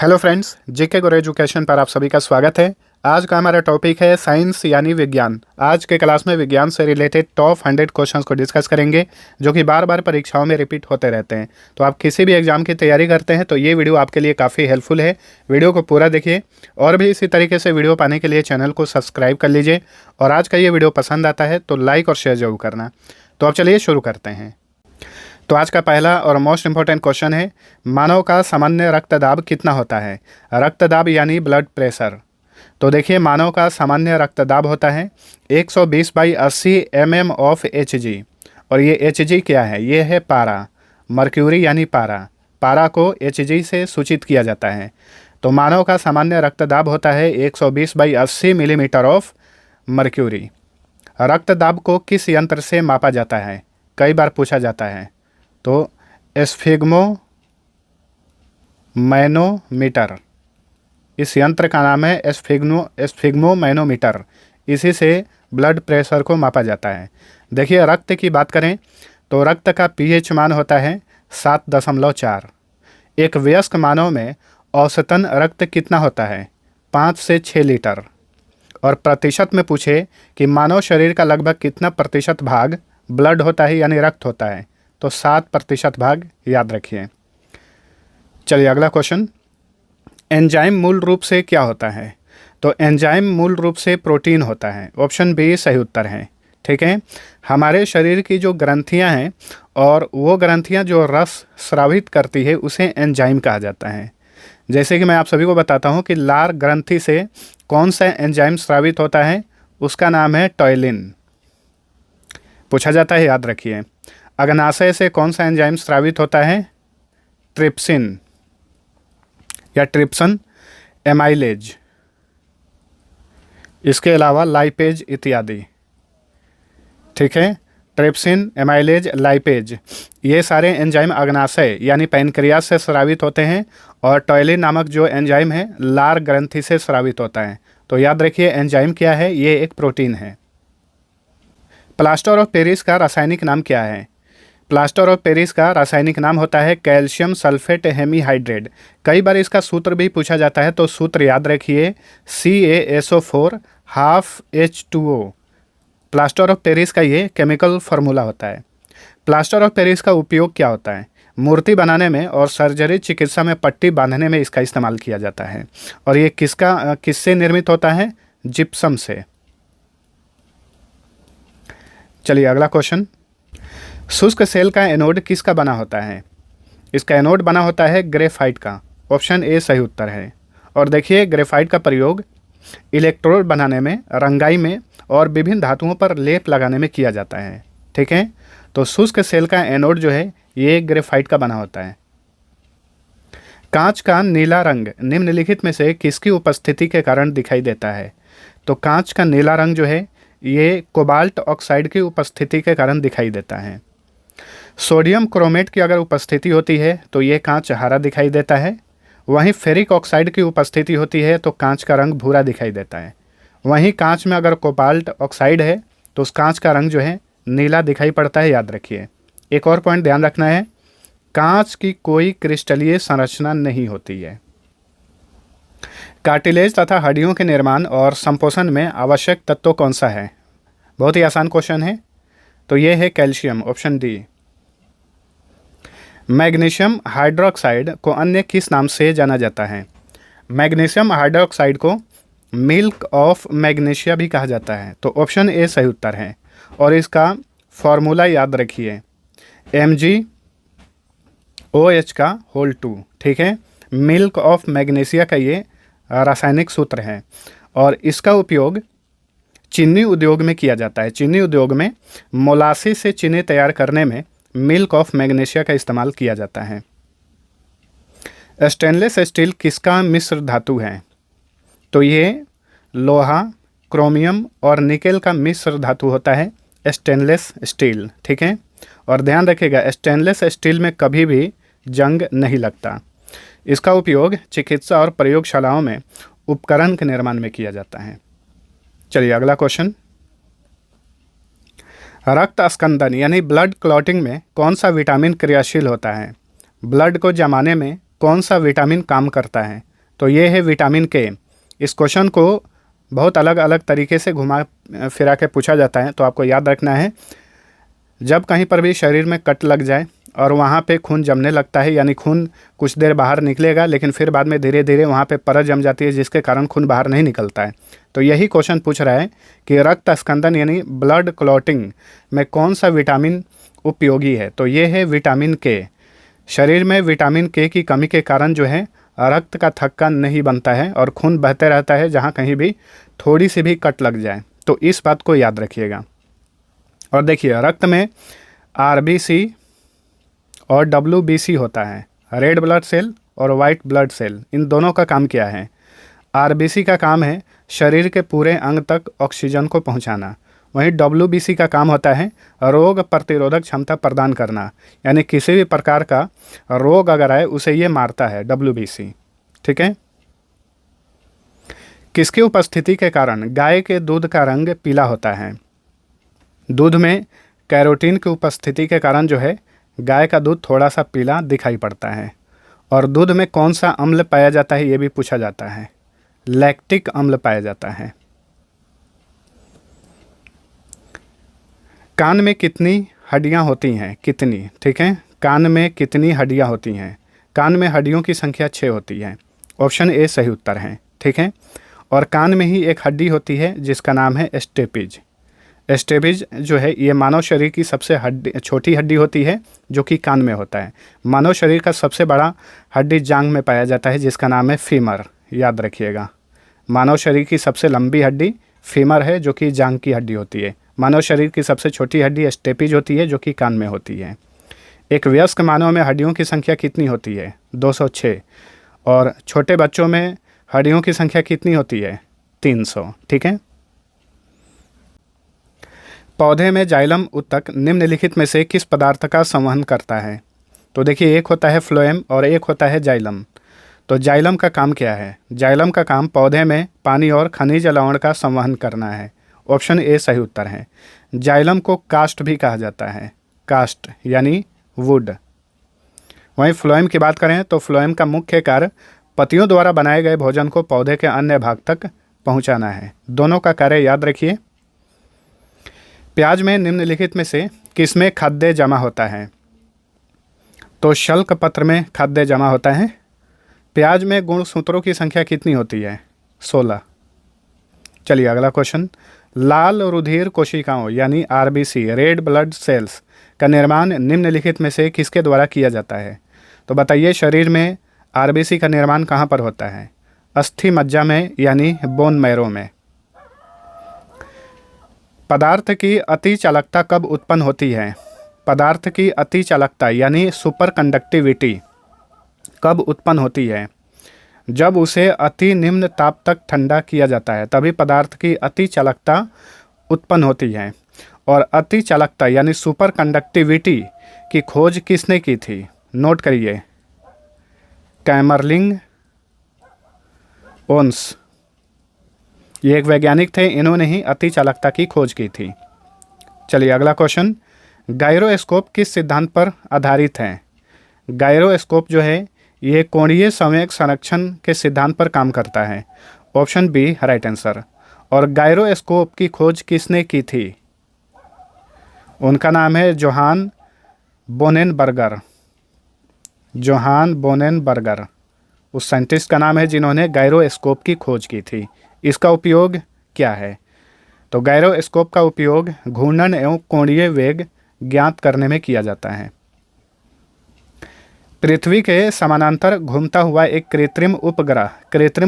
Hello friends, जेके गुरु education पर आप सभी का स्वागत है। आज का हमारा टॉपिक है साइंस यानी विज्ञान। आज के क्लास में विज्ञान से रिलेटेड टॉप 100 क्वेश्चंस को डिस्कस करेंगे जो कि बार बार परीक्षाओं में रिपीट होते रहते हैं। तो आप किसी भी एग्जाम की तैयारी करते हैं तो ये वीडियो आपके लिए काफ़ी हेल्पफुल है। वीडियो को पूरा देखिए और भी इसी तरीके से वीडियो पाने के लिए चैनल को सब्सक्राइब कर लीजिए। और आज का ये वीडियो पसंद आता है तो लाइक और शेयर जरूर करना। तो अब चलिए शुरू करते हैं। तो आज का पहला और मोस्ट इम्पोर्टेंट क्वेश्चन है, मानव का सामान्य रक्तदाब कितना होता है? रक्तदाब यानी ब्लड प्रेशर। तो देखिए, मानव का सामान्य रक्तदाब होता है 120/80 mm ऑफ Hg। और ये Hg क्या है? ये है पारा, मर्क्यूरी यानी पारा। पारा को Hg से सूचित किया जाता है। तो मानव का सामान्य रक्तदाब होता है 120/80 मिलीमीटर ऑफ मर्क्यूरी। रक्तदाब को किस यंत्र से मापा जाता है? कई बार पूछा जाता है। तो एस्फिग्मोमैनोमीटर, इस यंत्र का नाम है एस्फिग्मोमैनोमीटर। इसी से ब्लड प्रेशर को मापा जाता है। देखिए, रक्त की बात करें तो रक्त का पीएच मान होता है 7.4। एक वयस्क मानव में औसतन रक्त कितना होता है? 5 से 6 लीटर। और प्रतिशत में पूछे कि मानव शरीर का लगभग कितना प्रतिशत भाग ब्लड होता है यानी रक्त होता है, तो 7% भाग याद रखिए। चलिए अगला क्वेश्चन, एंजाइम मूल रूप से क्या होता है? तो एंजाइम मूल रूप से प्रोटीन होता है। ऑप्शन बी सही उत्तर है। ठीक है, हमारे शरीर की जो ग्रंथियां हैं और वो ग्रंथियां जो रस स्रावित करती है उसे एंजाइम कहा जाता है। जैसे कि मैं आप सभी को बताता हूँ कि लार ग्रंथि से कौन सा एंजाइम स्रावित होता है, उसका नाम है टॉयलिन। पूछा जाता है, याद रखिए। अग्नाशय से कौन सा एंजाइम स्रावित होता है? ट्रिप्सिन या ट्रिप्सन, एमाइलेज, इसके अलावा लाइपेज इत्यादि। ठीक है, ट्रिप्सिन, एमाइलेज, लाइपेज, ये सारे एंजाइम अग्नाशय यानी पैनक्रियाज से स्रावित होते हैं। और टॉयलिन नामक जो एंजाइम है लार ग्रंथि से स्रावित होता है। तो याद रखिए, एंजाइम क्या है? ये एक प्रोटीन है। प्लास्टर ऑफ पेरिस का रासायनिक नाम क्या है? प्लास्टर ऑफ पेरिस का रासायनिक नाम होता है कैल्शियम सल्फेट हेमीहाइड्रेट। कई बार इसका सूत्र भी पूछा जाता है, तो सूत्र याद रखिए, CaSO4 half H2O। Plaster of Paris का ये केमिकल फार्मूला होता है। प्लास्टर ऑफ पेरिस का उपयोग क्या होता है? मूर्ति बनाने में और सर्जरी चिकित्सा में पट्टी बांधने में इसका इस्तेमाल किया जाता है। और ये किससे निर्मित होता है? जिप्सम से। चलिए अगला क्वेश्चन, शुष्क सेल का एनोड किसका बना होता है? इसका एनोड बना होता है ग्रेफाइट का। ऑप्शन ए सही उत्तर है। और देखिए, ग्रेफाइट का प्रयोग इलेक्ट्रोड बनाने में, रंगाई में और विभिन्न धातुओं पर लेप लगाने में किया जाता है। ठीक है, तो शुष्क सेल का एनोड जो है ये ग्रेफाइट का बना होता है। कांच का नीला रंग निम्नलिखित में से किसकी उपस्थिति के कारण दिखाई देता है? तो कांच का नीला रंग जो है ये कोबाल्ट ऑक्साइड की उपस्थिति के कारण दिखाई देता है। सोडियम क्रोमेट की अगर उपस्थिति होती है तो ये कांच हरा दिखाई देता है। वहीं फेरिक ऑक्साइड की उपस्थिति होती है तो कांच का रंग भूरा दिखाई देता है। वहीं कांच में अगर कोबाल्ट ऑक्साइड है तो उस कांच का रंग जो है नीला दिखाई पड़ता है, याद रखिए। एक और पॉइंट ध्यान रखना है, कांच की कोई क्रिस्टलीय संरचना नहीं होती है। कार्टिलेज तथा हड्डियों के निर्माण और संपोषण में आवश्यक तत्व कौन सा है? बहुत ही आसान क्वेश्चन है। तो ये है calcium, option D. Magnesium hydroxide को अन्य किस नाम से जाना जाता है? मैग्नीशियम हाइड्रोक्साइड को मिल्क ऑफ मैग्नीशिया भी कहा जाता है। तो ऑप्शन ए सही उत्तर है। और इसका फॉर्मूला याद रखिए, MgOH2। ठीक है, मिल्क ऑफ मैग्नीशिया का ये रासायनिक सूत्र है। और इसका उपयोग चीनी उद्योग में किया जाता है। चीनी उद्योग में मोलासिस से चीनी तैयार करने में मिल्क ऑफ मैग्नीशिया का इस्तेमाल किया जाता है। स्टेनलेस स्टील किसका मिश्र धातु है? तो ये लोहा, क्रोमियम और निकेल का मिश्र धातु होता है स्टेनलेस स्टील। ठीक है, और ध्यान रखिएगा, स्टेनलेस स्टील में कभी भी जंग नहीं लगता। इसका उपयोग चिकित्सा और प्रयोगशालाओं में उपकरण के निर्माण में किया जाता है। चलिए अगला क्वेश्चन, रक्त अस्कंदन यानी ब्लड क्लॉटिंग में कौन सा विटामिन क्रियाशील होता है? ब्लड को जमाने में कौन सा विटामिन काम करता है? तो ये है विटामिन के। इस क्वेश्चन को बहुत अलग अलग तरीके से घुमा फिरा के पूछा जाता है, तो आपको याद रखना है, जब कहीं पर भी शरीर में कट लग जाए और वहाँ पे खून जमने लगता है, यानी खून कुछ देर बाहर निकलेगा लेकिन फिर बाद में धीरे धीरे वहाँ पे परत जम जाती है जिसके कारण खून बाहर नहीं निकलता है, तो यही क्वेश्चन पूछ रहा है कि रक्त स्कंदन यानी ब्लड क्लॉटिंग में कौन सा विटामिन उपयोगी है। तो ये है विटामिन के। शरीर में विटामिन के की कमी के कारण जो है रक्त का थक्का नहीं बनता है और खून बहते रहता है जहाँ कहीं भी थोड़ी सी भी कट लग जाए, तो इस बात को याद रखिएगा। और देखिए, रक्त में आरबीसी और डब्ल्यूबीसी होता है, रेड ब्लड सेल और वाइट ब्लड सेल। इन दोनों का काम क्या है? आरबीसी का काम है शरीर के पूरे अंग तक ऑक्सीजन को पहुंचाना, वहीं डब्ल्यूबीसी का काम होता है रोग प्रतिरोधक क्षमता प्रदान करना, यानी किसी भी प्रकार का रोग अगर आए उसे ये मारता है डब्ल्यूबीसी। ठीक है। किसकी उपस्थिति के कारण गाय के दूध का रंग पीला होता है? दूध में कैरोटीन की उपस्थिति के कारण जो है गाय का दूध थोड़ा सा पीला दिखाई पड़ता है। और दूध में कौन सा अम्ल पाया जाता है ये भी पूछा जाता है, लैक्टिक अम्ल पाया जाता है। कान में कितनी हड्डियां होती हैं? कितनी? ठीक है, कान में कितनी हड्डियां होती हैं? कान में हड्डियों की संख्या 6 होती है। ऑप्शन ए सही उत्तर है। ठीक है। और कान में ही एक हड्डी होती है जिसका नाम है स्टेपिज। स्टेपिज जो है ये मानव शरीर की सबसे छोटी हड्डी होती है जो कि कान में होता है। मानव शरीर का सबसे बड़ा हड्डी जांघ में पाया जाता है जिसका नाम है फीमर। याद रखिएगा, मानव शरीर की सबसे लंबी हड्डी फीमर है जो कि जांघ की हड्डी होती है। मानव शरीर की सबसे छोटी हड्डी स्टेपिज होती है जो कि कान में होती है। एक वयस्क मानव में हड्डियों की संख्या कितनी होती है? 206। और छोटे बच्चों में हड्डियों की संख्या कितनी होती है? 300। ठीक है। पौधे में जाइलम उत्तक निम्नलिखित में से किस पदार्थ का संवहन करता है? तो देखिए, एक होता है फ्लोएम और एक होता है जाइलम। तो जाइलम का काम क्या है? जाइलम का काम पौधे में पानी और खनिज लवण का संवहन करना है। ऑप्शन ए सही उत्तर है। जाइलम को कास्ट भी कहा जाता है, कास्ट यानी वुड। वहीं फ्लोएम की बात करें तो फ्लोएम का मुख्य कार्य पत्तियों द्वारा बनाए गए भोजन को पौधे के अन्य भाग तक पहुंचाना है। दोनों का कार्य याद रखिए। प्याज में निम्नलिखित में से किसमें खाद्य जमा होता है? तो शल्क पत्र में खाद्य जमा होता है। प्याज में गुणसूत्रों की संख्या कितनी होती है? 16। चलिए अगला क्वेश्चन। लाल रुधिर कोशिकाओं यानी आरबीसी, रेड ब्लड सेल्स का निर्माण निम्नलिखित में से किसके द्वारा किया जाता है? तो बताइए, शरीर में आरबीसी का निर्माण कहाँ पर होता है? अस्थि मज्जा में यानी बोन मैरो में। पदार्थ की अति चालकता कब उत्पन्न होती है? पदार्थ की अति चालकता यानी सुपर कंडक्टिविटी कब उत्पन्न होती है? जब उसे अति निम्न ताप तक ठंडा किया जाता है तभी पदार्थ की अति चालकता उत्पन्न होती है। और अति चालकता यानी सुपर कंडक्टिविटी की खोज किसने की थी? नोट करिए, कैमरलिंग ओन्स, ये एक वैज्ञानिक थे, इन्होंने ही अति चालकता की खोज की थी। चलिए अगला क्वेश्चन। गायरोस्कोप किस सिद्धांत पर आधारित है? गायरोस्कोप जो है ये कोणीय संवेग संरक्षण के सिद्धांत पर काम करता है। Option B right answer. और गायरोस्कोप की खोज किसने की थी? उनका नाम है जोहान बोनेनबर्गर। जोहान बोनेनबर्गर उस साइंटिस्ट का नाम है जिन्होंने गायरोस्कोप की खोज की थी। इसका उपयोग क्या है? तो गायरोस्कोप का उपयोग घूर्णन एवं कोणीय वेग ज्ञात करने में किया जाता है। पृथ्वी के समानांतर घूमता हुआ एक कृत्रिम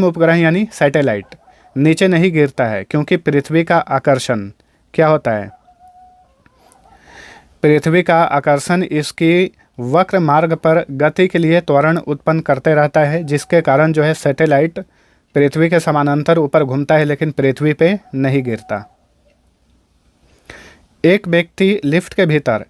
उपग्रह यानी सैटेलाइट नीचे नहीं गिरता है क्योंकि पृथ्वी का आकर्षण क्या होता है? पृथ्वी का आकर्षण इसकी वक्र मार्ग पर गति के लिए त्वरण उत्पन्न करते रहता है, जिसके कारण जो है सैटेलाइट पृथ्वी के समानांतर ऊपर घूमता है लेकिन पृथ्वी पे नहीं गिरता। एक व्यक्ति लिफ्ट के भीतर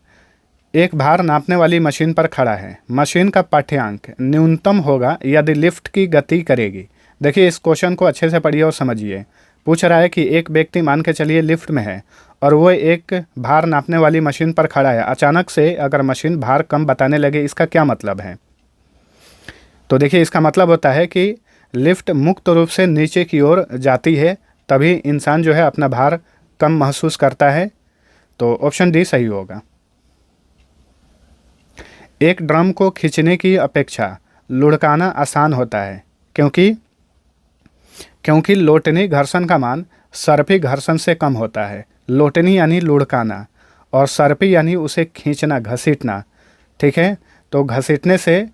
एक भार नापने वाली मशीन पर खड़ा है। मशीन का पाठ्यांक न्यूनतम होगा यदि लिफ्ट की गति करेगी। देखिए, इस क्वेश्चन को अच्छे से पढ़िए और समझिए। पूछ रहा है कि एक व्यक्ति मान के चलिए लिफ्ट में है और वो एक भार नापने वाली मशीन पर खड़ा है। अचानक से अगर मशीन भार कम बताने लगे, इसका क्या मतलब है? तो देखिए, इसका मतलब होता है कि लिफ्ट मुक्त रूप से नीचे की ओर जाती है तभी इंसान जो है अपना भार कम महसूस करता है। तो ऑप्शन डी सही होगा। एक ड्रम को खींचने की अपेक्षा लुढ़काना आसान होता है क्योंकि लोटनी घर्षण का मान सर्पी घर्षण से कम होता है। लोटनी यानी लुढ़काना और सर्पी यानी उसे खींचना, घसीटना। ठीक है, तो घसीटने से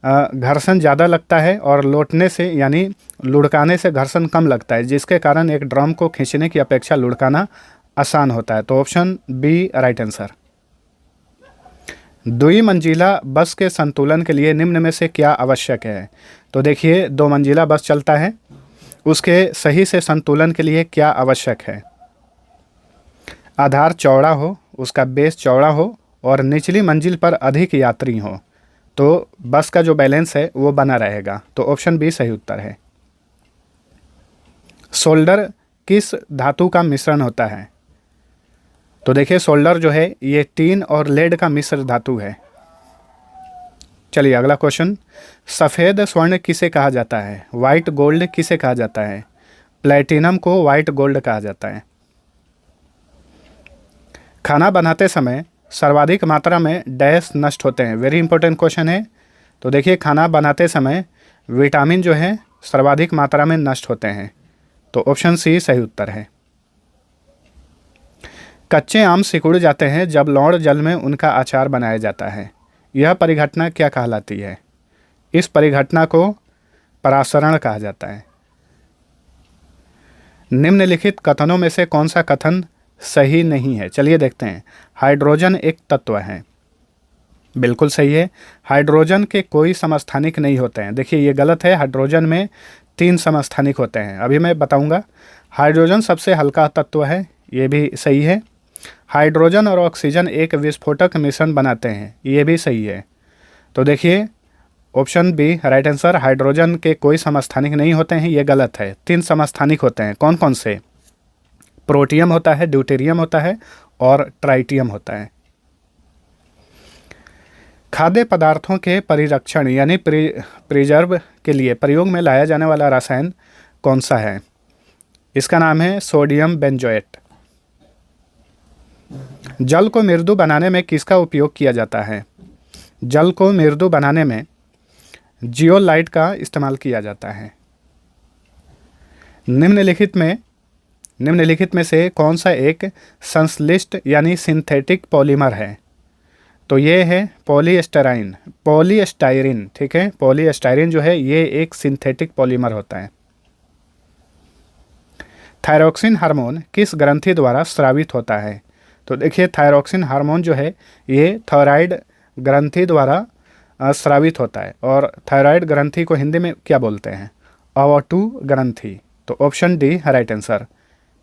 घर्षण ज़्यादा लगता है और लोटने से यानी लुढ़काने से घर्षण कम लगता है, जिसके कारण एक ड्रम को खींचने की अपेक्षा लुढ़काना आसान होता है। तो ऑप्शन बी राइट आंसर। द्विमंजिला बस के संतुलन के लिए निम्न में से क्या आवश्यक है? तो देखिए, 2 मंजिला बस चलता है, उसके सही से संतुलन के लिए क्या आवश्यक है? आधार चौड़ा हो, उसका बेस चौड़ा हो और निचली मंजिल पर अधिक यात्री हो, तो बस का जो बैलेंस है वो बना रहेगा। तो ऑप्शन बी सही उत्तर है। सोल्डर किस धातु का मिश्रण होता है? तो देखिए, सोल्डर जो है ये टीन और लेड का मिश्र धातु है। चलिए अगला क्वेश्चन। सफ़ेद स्वर्ण किसे कहा जाता है? वाइट गोल्ड किसे कहा जाता है? प्लेटिनम को वाइट गोल्ड कहा जाता है। खाना बनाते समय सर्वाधिक मात्रा में डैश नष्ट होते हैं। वेरी इंपॉर्टेंट क्वेश्चन है। तो देखिए, खाना बनाते समय विटामिन जो है सर्वाधिक मात्रा में नष्ट होते हैं। तो ऑप्शन सी सही उत्तर है। कच्चे आम सिकुड़ जाते हैं जब लौण जल में उनका अचार बनाया जाता है। यह परिघटना क्या कहलाती है? इस परिघटना को परासरण कहा जाता है। निम्नलिखित कथनों में से कौन सा कथन सही नहीं है? चलिए देखते हैं। हाइड्रोजन एक तत्व है, बिल्कुल सही है। हाइड्रोजन के कोई समस्थानिक नहीं होते हैं। देखिए, ये गलत है। हाइड्रोजन में 3 समस्थानिक होते हैं, अभी मैं बताऊंगा। हाइड्रोजन सबसे हल्का तत्व है, ये भी सही है। हाइड्रोजन और ऑक्सीजन एक विस्फोटक मिश्रण बनाते हैं, ये भी सही है। तो देखिए, option B right answer. Hydrogen के कोई समस्थानिक नहीं होते हैं, ये गलत है। 3 समस्थानिक होते हैं। कौन कौन से? प्रोटियम होता है, ड्यूटेरियम होता है और ट्राइटियम होता है। खाद्य पदार्थों के परिरक्षण यानी प्रिजर्व के लिए प्रयोग में लाया जाने वाला रसायन कौन सा है? इसका नाम है सोडियम बेंजोएट। जल को मृदु बनाने में किसका उपयोग किया जाता है? जल को मृदु बनाने में जियोलाइट का इस्तेमाल किया जाता है। निम्नलिखित में से कौन सा एक संश्लिष्ट यानी सिंथेटिक पॉलीमर है? तो ये है पॉलीस्टाइरिन। ठीक है, पॉलीस्टाइरिन जो है ये एक सिंथेटिक पॉलीमर होता है। थायरॉक्सिन हार्मोन किस ग्रंथि द्वारा स्रावित होता है? तो देखिए, थायरॉक्सिन हार्मोन जो है ये थायराइड ग्रंथि द्वारा स्रावित होता है। और थायराइड ग्रंथि को हिंदी में क्या बोलते हैं? अवटु ग्रंथि। तो option D right answer.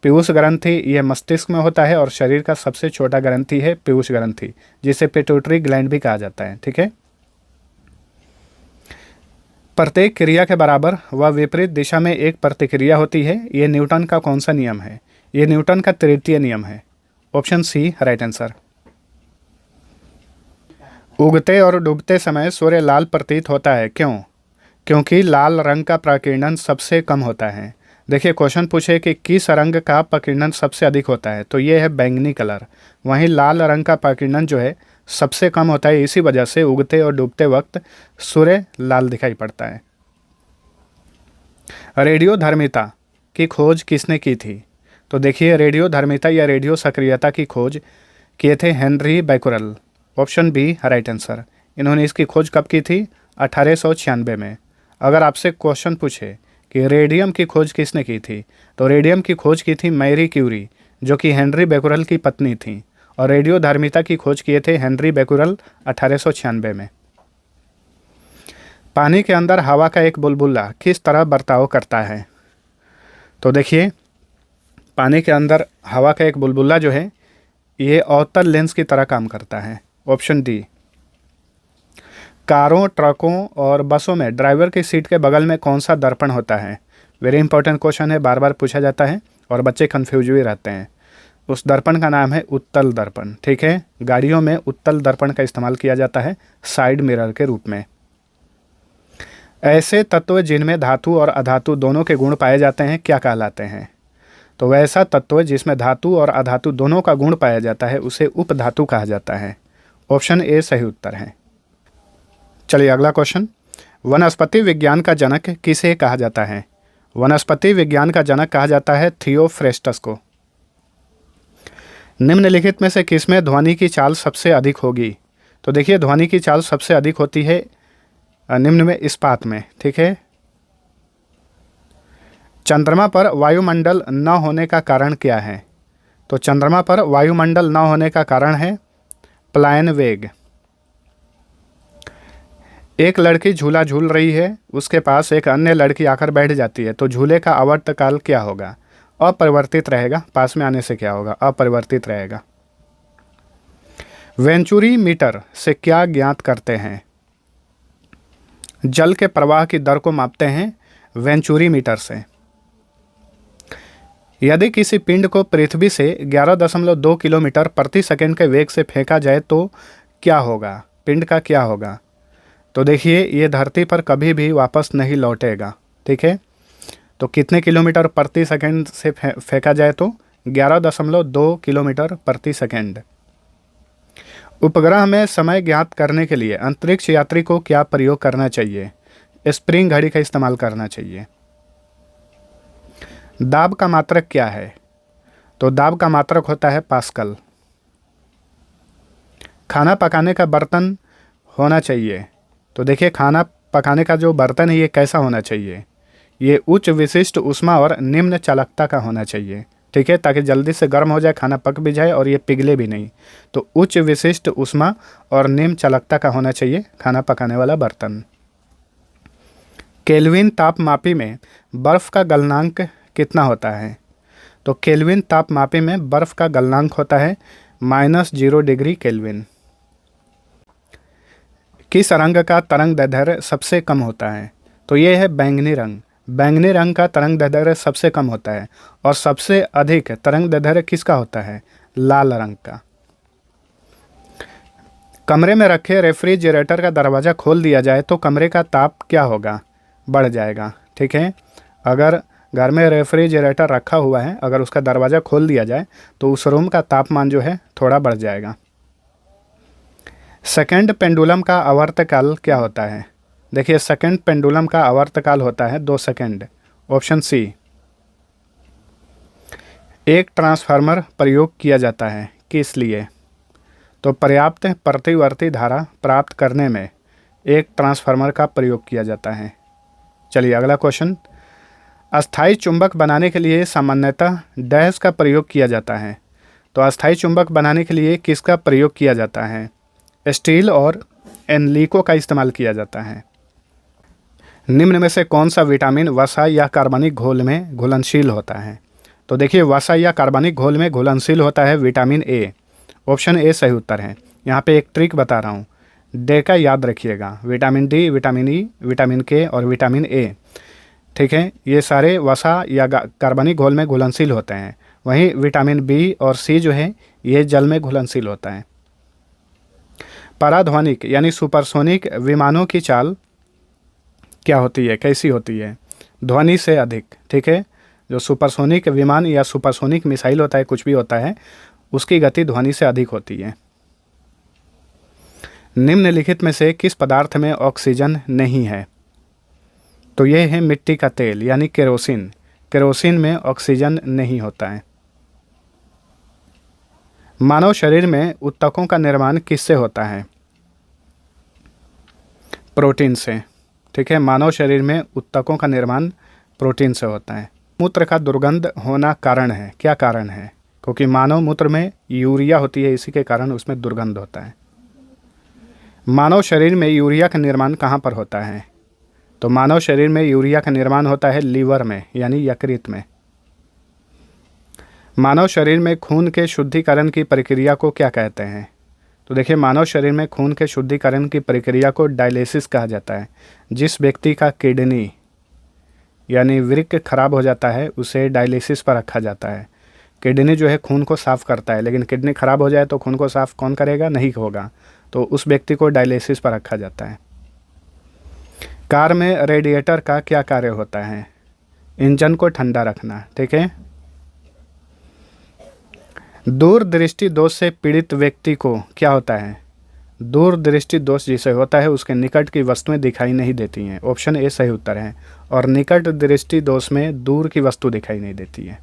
Piyush ग्रंथि ये मस्तिष्क में होता है और शरीर का सबसे छोटा ग्रंथि है पीयूष ग्रंथि, जिसे पिट्यूटरी ग्लैंड भी कहा जाता है। ठीक है, प्रत्येक क्रिया के बराबर व विपरीत दिशा में एक प्रतिक्रिया होती है। ये न्यूटन का कौन सा नियम है? ये न्यूटन का तृतीय नियम है। Option C right answer. उगते और डूबते समय सूर्य लाल प्रतीत होता है, क्यों? क्योंकि लाल रंग का प्रकीर्णन सबसे कम होता है। देखिए, क्वेश्चन पूछे कि किस रंग का प्रकीर्णन सबसे अधिक होता है, तो ये है बैंगनी कलर। वहीं लाल रंग का प्रकीर्णन जो है सबसे कम होता है, इसी वजह से उगते और डूबते वक्त सूर्य लाल दिखाई पड़ता है। रेडियोधर्मिता की खोज किसने की थी? तो देखिए, रेडियोधर्मिता या रेडियो सक्रियता की खोज किए थे Henry Becquerel. Option B right answer. इन्होंने इसकी खोज कब की थी? 1896 में। अगर आपसे क्वेश्चन पूछे कि रेडियम की खोज किसने की थी, तो रेडियम की खोज की थी मैरी क्यूरी, जो कि हेनरी बैकुरल की पत्नी थी। और रेडियोधर्मिता की खोज किए थे हेनरी बैकुरल 1896 में। पानी के अंदर हवा का एक बुलबुला किस तरह बर्ताव करता है? तो देखिए, पानी के अंदर हवा का एक बुलबुला जो है ये अवतल लेंस की तरह काम करता है। Option D. कारों, ट्रकों और बसों में ड्राइवर की सीट के बगल में कौन सा दर्पण होता है? वेरी इंपॉर्टेंट क्वेश्चन है, बार बार पूछा जाता है और बच्चे कन्फ्यूज भी रहते हैं। उस दर्पण का नाम है उत्तल दर्पण। ठीक है, गाड़ियों में उत्तल दर्पण का इस्तेमाल किया जाता है साइड मिरर के रूप में। ऐसे तत्व जिनमें धातु और अधातु दोनों के गुण पाए जाते हैं क्या कहलाते हैं? तो वैसा तत्व जिसमें धातु और अधातु दोनों का गुण पाया जाता है उसे उपधातु कहा जाता है। ऑप्शन ए सही उत्तर है। चलिए अगला क्वेश्चन, वनस्पति विज्ञान का जनक किसे कहा जाता है? वनस्पति विज्ञान का जनक कहा जाता है थियोफ्रेस्टस को। निम्नलिखित में से किसमें ध्वनि की चाल सबसे अधिक होगी? तो देखिए ध्वनि की चाल सबसे अधिक होती है निम्न में इस्पात में, ठीक है। चंद्रमा पर वायुमंडल न होने का कारण क्या है? तो चंद्रमा पर वायुमंडल न होने का कारण है पलायन वेग। एक लड़की झूला झूल रही है, उसके पास एक अन्य लड़की आकर बैठ जाती है, तो झूले का आवर्तकाल क्या होगा? अपरिवर्तित रहेगा। पास में आने से क्या होगा? अपरिवर्तित रहेगा। वेंचुरी मीटर से क्या ज्ञात करते हैं? जल के प्रवाह की दर को मापते हैं वेंचुरी मीटर से। यदि किसी पिंड को पृथ्वी से 11.2 किलोमीटर प्रति सेकंड के वेग से फेंका जाए तो क्या होगा? पिंड का क्या होगा? तो देखिए ये धरती पर कभी भी वापस नहीं लौटेगा, ठीक है। तो कितने किलोमीटर प्रति सेकंड से फेंका जाए? तो 11.2 किलोमीटर प्रति सेकंड। उपग्रह में समय ज्ञात करने के लिए अंतरिक्ष यात्री को क्या प्रयोग करना चाहिए? स्प्रिंग घड़ी का इस्तेमाल करना चाहिए। दाब का मात्रक क्या है? तो दाब का मात्रक होता है पास्कल। खाना पकाने का बर्तन होना चाहिए। तो देखिए खाना पकाने का जो बर्तन है ये कैसा होना चाहिए? ये उच्च विशिष्ट ऊष्मा और निम्न चालकता का होना चाहिए, ठीक है, ताकि जल्दी से गर्म हो जाए, खाना पक भी जाए और ये पिघले भी नहीं। तो उच्च विशिष्ट ऊष्मा और निम्न चालकता का होना चाहिए खाना पकाने वाला बर्तन। केल्विन तापमापी में बर्फ़ का गलनांक कितना होता है? तो केल्विन तापमापी में बर्फ़ का गलनांक होता है -0 डिग्री केल्विन। किस रंग का तरंग दैर्ध्य सबसे कम होता है? तो ये है बैंगनी रंग। बैंगनी रंग का तरंग दैर्ध्य सबसे कम होता है। और सबसे अधिक तरंग दैर्ध्य किसका होता है? लाल रंग का। कमरे में रखे रेफ्रिजरेटर का दरवाज़ा खोल दिया जाए तो कमरे का ताप क्या होगा? बढ़ जाएगा, ठीक है। अगर घर में रेफ्रिजरेटर रखा हुआ है, अगर उसका दरवाज़ा खोल दिया जाए तो उस रूम का तापमान जो है थोड़ा बढ़ जाएगा। सेकंड पेंडुलम का आवर्तकाल क्या होता है? देखिए सेकंड पेंडुलम का आवर्तकाल होता है 2 सेकंड। Option C. एक ट्रांसफार्मर प्रयोग किया जाता है किस लिए? तो पर्याप्त प्रतिवर्ती धारा प्राप्त करने में एक ट्रांसफार्मर का प्रयोग किया जाता है। चलिए अगला क्वेश्चन, अस्थायी चुंबक बनाने के लिए सामान्यतः डैश का प्रयोग किया जाता है। तो अस्थायी चुंबक बनाने के लिए किसका प्रयोग किया जाता है? स्टील और एनलीको का इस्तेमाल किया जाता है। निम्न में से कौन सा विटामिन वसा या कार्बनिक घोल में घुलनशील होता है? तो देखिए वसा या कार्बनिक घोल में घुलनशील होता है विटामिन ए। ऑप्शन ए सही उत्तर है। यहाँ पे एक ट्रिक बता रहा हूँ, डे का याद रखिएगा। Vitamin D, vitamin E, vitamin के और विटामिन ए, ठीक है, ये सारे वसा या कार्बनिक घोल में घुलनशील होते हैं। वहीं विटामिन बी और सी जो है ये जल में घुलनशील होता है। पराध्वनिक यानी सुपरसोनिक विमानों की चाल क्या होती है, कैसी होती है? ध्वनि से अधिक, ठीक है। जो सुपरसोनिक विमान या सुपरसोनिक मिसाइल होता है, कुछ भी होता है, उसकी गति ध्वनि से अधिक होती है। निम्नलिखित में से किस पदार्थ में ऑक्सीजन नहीं है? तो यह है मिट्टी का तेल यानी केरोसिन। केरोसिन में ऑक्सीजन नहीं होता है। मानव शरीर में ऊतकों का निर्माण किससे होता है? प्रोटीन से, ठीक है। मानव शरीर में ऊतकों का निर्माण प्रोटीन से होता है। मूत्र का दुर्गंध होना कारण है, क्या कारण है? क्योंकि मानव मूत्र में यूरिया होती है, इसी के कारण उसमें दुर्गंध होता है। मानव शरीर में यूरिया का निर्माण कहाँ पर होता है? तो मानव शरीर में यूरिया का निर्माण होता है लीवर में यानी यकृत में। मानव शरीर में खून के शुद्धिकरण की प्रक्रिया को क्या कहते हैं? तो देखिए मानव शरीर में खून के शुद्धिकरण की प्रक्रिया को डायलिसिस कहा जाता है। जिस व्यक्ति का किडनी यानी वृक्क खराब हो जाता है उसे डायलिसिस पर रखा जाता है। किडनी जो है खून को साफ़ करता है, लेकिन किडनी खराब हो जाए तो खून को साफ़ कौन करेगा? नहीं होगा, तो उस व्यक्ति को डायलिसिस पर रखा जाता है। कार में रेडिएटर का क्या कार्य होता है? इंजन को ठंडा रखना। ठीक है। दूरदृष्टि दोष से पीड़ित व्यक्ति को क्या होता है? दूरदृष्टि दोष जिसे होता है उसके निकट की वस्तुएं दिखाई नहीं देती हैं। ऑप्शन ए सही उत्तर है। और निकट दृष्टि दोष में दूर की वस्तु दिखाई नहीं देती है।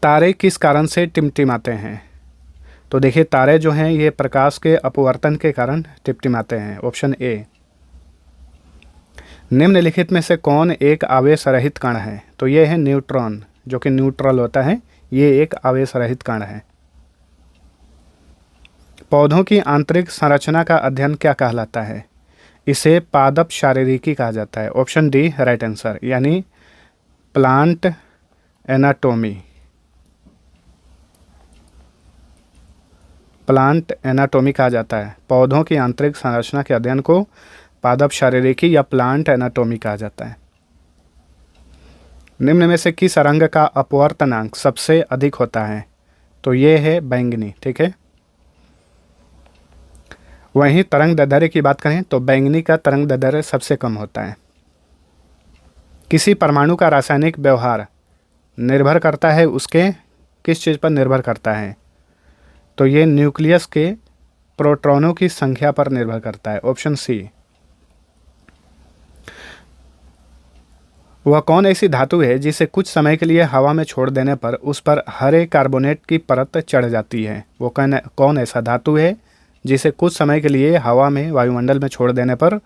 तारे किस कारण से टिमटिमाते हैं? तो देखिए, तारे जो हैं ये प्रकाश के अपवर्तन के कारण टिमटिमाते हैं। Option A. निम्नलिखित में से कौन एक आवेश रहित कण है? तो ये है न्यूट्रॉन, जो कि न्यूट्रल होता है। ये एक आवेश रहित कण है। पौधों की आंतरिक संरचना का अध्ययन क्या कहलाता है? इसे पादप शारीरिकी कहा जाता है। ऑप्शन डी राइट आंसर, यानी प्लांट एनाटोमी। प्लांट एनाटोमी कहा जाता है। पौधों की आंतरिक संरचना के अध्ययन को पादप शारीरिकी या प्लांट एनाटोमी कहा जाता है। निम्न में से किस रंग का अपवर्तनांक सबसे अधिक होता है? तो ये है बैंगनी। ठीक है। वहीं तरंग दैर्ध्य की बात करें तो बैंगनी का तरंग दैर्ध्य सबसे कम होता है। किसी परमाणु का रासायनिक व्यवहार निर्भर करता है उसके किस चीज़ पर निर्भर करता है? तो ये न्यूक्लियस के प्रोटॉनों की संख्या पर निर्भर करता है। Option C. वह कौन ऐसी धातु है जिसे कुछ समय के लिए हवा में छोड़ देने पर उस पर हरे कार्बोनेट की परत चढ़ जाती है? वो कौन ऐसा धातु है जिसे कुछ समय के लिए हवा में वायुमंडल में छोड़ देने पर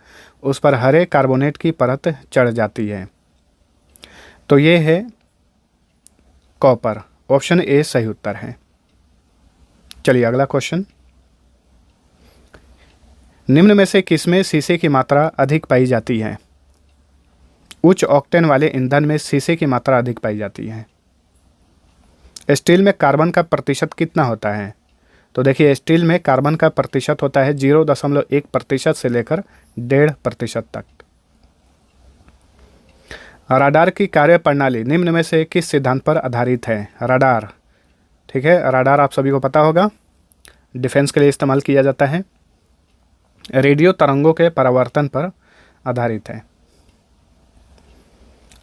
उस पर हरे कार्बोनेट की परत चढ़ जाती है? तो ये है कॉपर। ऑप्शन ए सही उत्तर है। चलिए अगला क्वेश्चन। निम्न में से किसमें शीशे की मात्रा अधिक पाई जाती है? उच्च ऑक्टेन वाले ईंधन में शीशे की मात्रा अधिक पाई जाती है। स्टील में कार्बन का प्रतिशत कितना होता है? तो देखिए, स्टील में कार्बन का प्रतिशत होता है 0.1% से लेकर 1.5% तक। रडार की कार्य प्रणाली निम्न में से किस सिद्धांत पर आधारित है? रडार। ठीक है, रडार आप सभी को पता होगा, डिफेंस के लिए इस्तेमाल किया जाता है। रेडियो तरंगों के परावर्तन पर आधारित है।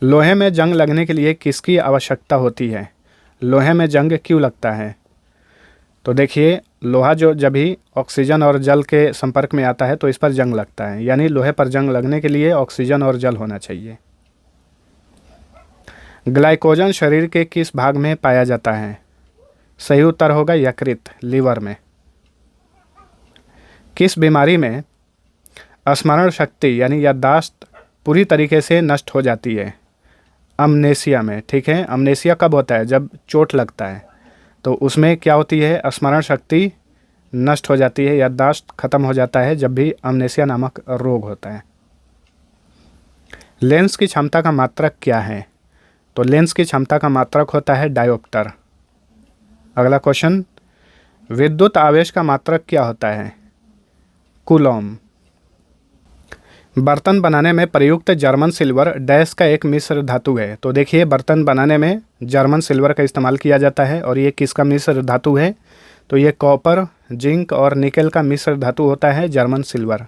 लोहे में जंग लगने के लिए किसकी आवश्यकता होती है? लोहे में जंग क्यों लगता है? तो देखिए, लोहा जो जब भी ऑक्सीजन और जल के संपर्क में आता है तो इस पर जंग लगता है, यानी लोहे पर जंग लगने के लिए ऑक्सीजन और जल होना चाहिए। ग्लाइकोजन शरीर के किस भाग में पाया जाता है? सही उत्तर होगा यकृत, लीवर में। किस बीमारी में स्मरण शक्ति यानी याददाश्त पूरी तरीके से नष्ट हो जाती है? अमनेसिया में। ठीक है, अमनेसिया कब होता है? जब चोट लगता है तो उसमें क्या होती है? स्मरण शक्ति नष्ट हो जाती है, याददाश्त खत्म हो जाता है, जब भी अमनेसिया नामक रोग होता है। लेंस की क्षमता का मात्रक क्या है? तो लेंस की क्षमता का मात्रक होता है डायोप्टर। अगला क्वेश्चन, विद्युत आवेश का मात्रक क्या होता है? कूलॉम। बर्तन बनाने में प्रयुक्त जर्मन सिल्वर डैश का एक मिश्र धातु है। तो देखिए, बर्तन बनाने में जर्मन सिल्वर का इस्तेमाल किया जाता है और ये किसका मिश्र धातु है? तो ये कॉपर, जिंक और निकेल का मिश्र धातु होता है जर्मन सिल्वर।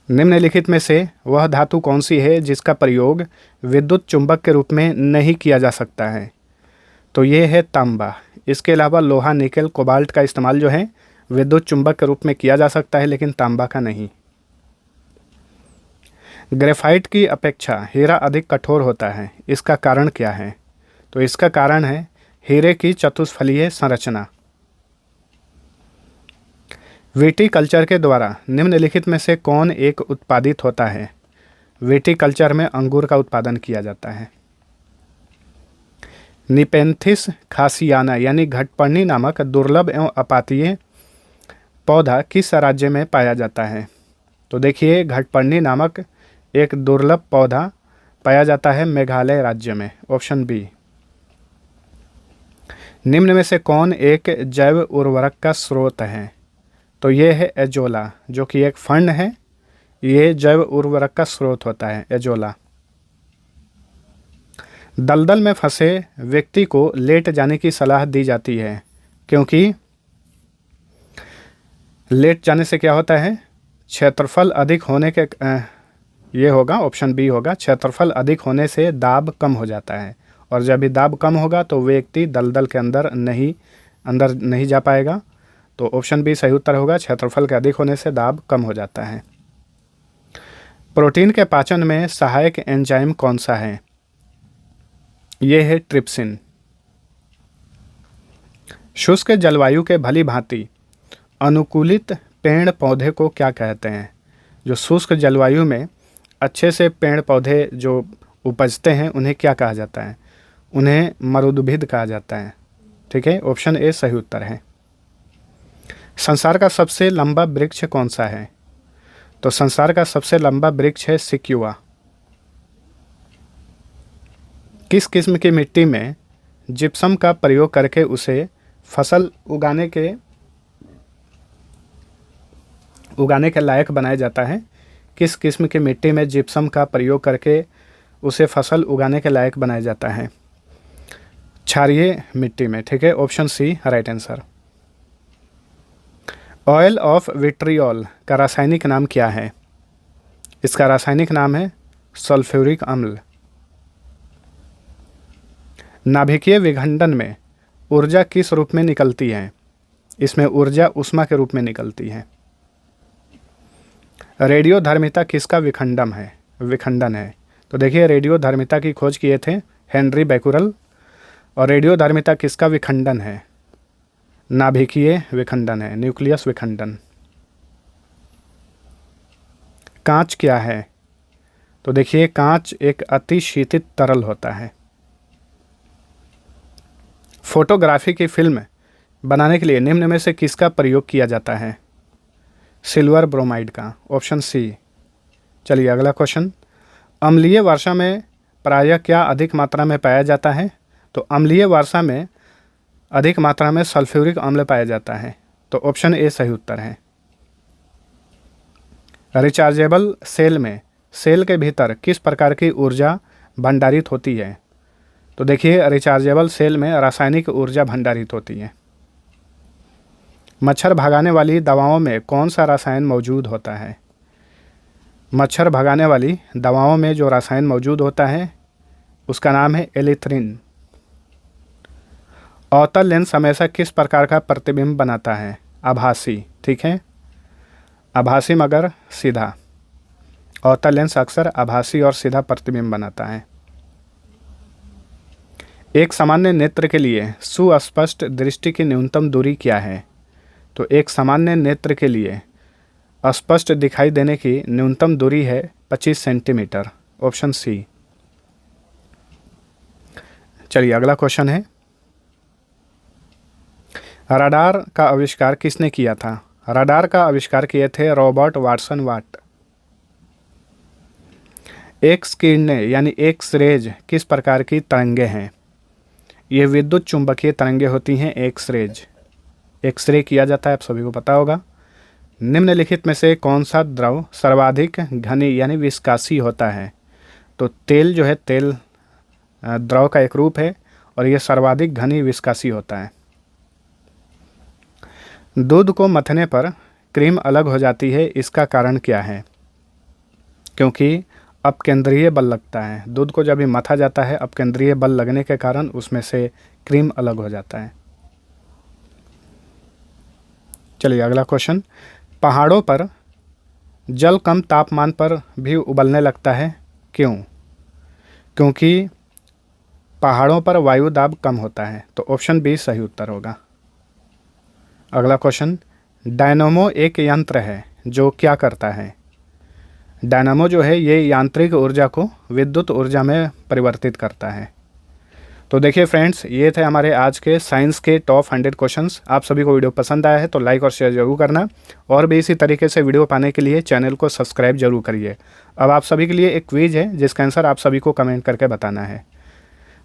निम्नलिखित में से वह धातु कौन सी है जिसका प्रयोग विद्युत चुंबक के रूप में नहीं किया जा सकता है? तो ये है तांबा। इसके अलावा लोहा, निकेल, कोबाल्ट का इस्तेमाल जो है विद्युत चुंबक के रूप में किया जा सकता है, लेकिन तांबा का नहीं। ग्रेफाइट की अपेक्षा हीरा अधिक कठोर होता है, इसका कारण क्या है? तो इसका कारण है हीरे की चतुष्फलीय संरचना। विटीकल्चर के द्वारा निम्नलिखित में से कौन एक उत्पादित होता है? विटीकल्चर में अंगूर का उत्पादन किया जाता है। निपेंथिस खासियाना यानी घटपर्णी नामक दुर्लभ एवं अपातीय पौधा किस राज्य में पाया जाता है? तो देखिए, घटपर्णी नामक एक दुर्लभ पौधा पाया जाता है मेघालय राज्य में। Option B. निम्न में से कौन एक जैव उर्वरक का स्रोत है? तो ये है एजोला, जो कि एक फंड है। ये जैव उर्वरक का स्रोत होता है एजोला। दलदल में फंसे व्यक्ति को लेट जाने की सलाह दी जाती है, क्योंकि लेट जाने से क्या होता है? क्षेत्रफल अधिक होने के ये होगा ऑप्शन बी होगा, क्षेत्रफल अधिक होने से दाब कम हो जाता है, और जब भी दाब कम होगा तो व्यक्ति दलदल के अंदर नहीं जा पाएगा। तो ऑप्शन बी सही उत्तर होगा, क्षेत्रफल के अधिक होने से दाब कम हो जाता है। प्रोटीन के पाचन में सहायक एंजाइम कौन सा है? ये है ट्रिप्सिन। शुष्क जलवायु के भली भांति अनुकूलित पेड़ पौधे को क्या कहते हैं? जो शुष्क जलवायु में अच्छे से पेड़ पौधे जो उपजते हैं उन्हें क्या कहा जाता है? उन्हें मरुदुभिद कहा जाता है। ठीक है, ऑप्शन ए सही उत्तर है। संसार का सबसे लंबा वृक्ष कौन सा है? तो संसार का सबसे लंबा वृक्ष है सिक्युआ। किस किस्म की मिट्टी में जिप्सम का प्रयोग करके उसे फसल उगाने के लायक बनाया जाता है? किस किस्म की मिट्टी में जिप्सम का प्रयोग करके उसे फसल उगाने के लायक बनाया जाता है? क्षारीय मिट्टी में। ठीक है, option C right answer. Oil of vitriol का रासायनिक नाम क्या है? इसका रासायनिक नाम है सल्फ्यूरिक अम्ल। नाभिकीय विखंडन में ऊर्जा किस रूप में निकलती है? इसमें ऊर्जा ऊष्मा के रूप में निकलती है। रेडियोधर्मिता किसका विखंडन है? तो देखिए, रेडियोधर्मिता की खोज किए थे हेनरी बैकुरल, और रेडियोधर्मिता किसका विखंडन है? नाभिकीय विखंडन है, न्यूक्लियस विखंडन। कांच क्या है? तो देखिए, कांच एक अति शीतित तरल होता है। फोटोग्राफी की फिल्म बनाने के लिए निम्न में से किसका प्रयोग किया जाता है? सिल्वर ब्रोमाइड का, ऑप्शन सी। चलिए अगला क्वेश्चन। अम्लीय वर्षा में प्रायः क्या अधिक मात्रा में पाया जाता है? तो अम्लीय वर्षा में अधिक मात्रा में सल्फ्यूरिक अम्ल पाया जाता है। तो ऑप्शन ए सही उत्तर है। रिचार्जेबल सेल में सेल के भीतर किस प्रकार की ऊर्जा भंडारित होती है? तो देखिए, रिचार्जेबल सेल में रासायनिक ऊर्जा भंडारित होती है। मच्छर भगाने वाली दवाओं में कौन सा रसायन मौजूद होता है? मच्छर भगाने वाली दवाओं में जो रसायन मौजूद होता है उसका नाम है एलिथ्रिन। अवतल लेंस हमेशा किस प्रकार का प्रतिबिंब बनाता है? आभासी। ठीक है, आभासी मगर सीधा। अवतल लेंस अक्सर आभासी और सीधा प्रतिबिंब बनाता है। एक सामान्य नेत्र के लिए सुस्पष्ट दृष्टि की न्यूनतम दूरी क्या है? तो एक सामान्य नेत्र के लिए स्पष्ट दिखाई देने की न्यूनतम दूरी है 25 सेंटीमीटर, ऑप्शन सी। चलिए अगला क्वेश्चन है। रडार का आविष्कार किसने किया था? रडार का आविष्कार किए थे रॉबर्ट वाटसन वाट। एक्स किरणें यानी एक्स रेज किस प्रकार की तरंगे हैं? ये विद्युत चुंबकीय तरंगे होती हैं एक्सरेज। एक्सरे किया जाता है, आप सभी को पता होगा। निम्नलिखित में से कौन सा द्रव सर्वाधिक घनी यानी विस्कासी होता है? तो तेल जो है, तेल द्रव का एक रूप है और ये सर्वाधिक घनी विस्कासी होता है। दूध को मथने पर क्रीम अलग हो जाती है, इसका कारण क्या है? क्योंकि अपकेंद्रीय बल लगता है। दूध को जब भी मथा जाता है अपकेंद्रीय बल लगने के कारण उसमें से क्रीम अलग हो जाता है। चलिए अगला क्वेश्चन। पहाड़ों पर जल कम तापमान पर भी उबलने लगता है, क्यों? क्योंकि पहाड़ों पर वायु दाब कम होता है। तो ऑप्शन बी सही उत्तर होगा। अगला क्वेश्चन। डायनामो एक यंत्र है जो क्या करता है? डायनामो जो है ये यांत्रिक ऊर्जा को विद्युत ऊर्जा में परिवर्तित करता है। तो देखिए फ्रेंड्स, ये थे हमारे आज के साइंस के टॉप 100 क्वेश्चंस। आप सभी को वीडियो पसंद आया है तो लाइक और शेयर जरूर करना, और भी इसी तरीके से वीडियो पाने के लिए चैनल को सब्सक्राइब जरूर करिए। अब आप सभी के लिए एक क्विज है जिसका आंसर आप सभी को कमेंट करके बताना है।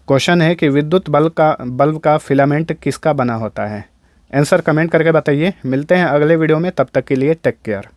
क्वेश्चन है कि विद्युत बल्ब का फिलामेंट किसका बना होता है? आंसर कमेंट करके बताइए। मिलते हैं अगले वीडियो में, तब तक के लिए टेक केयर।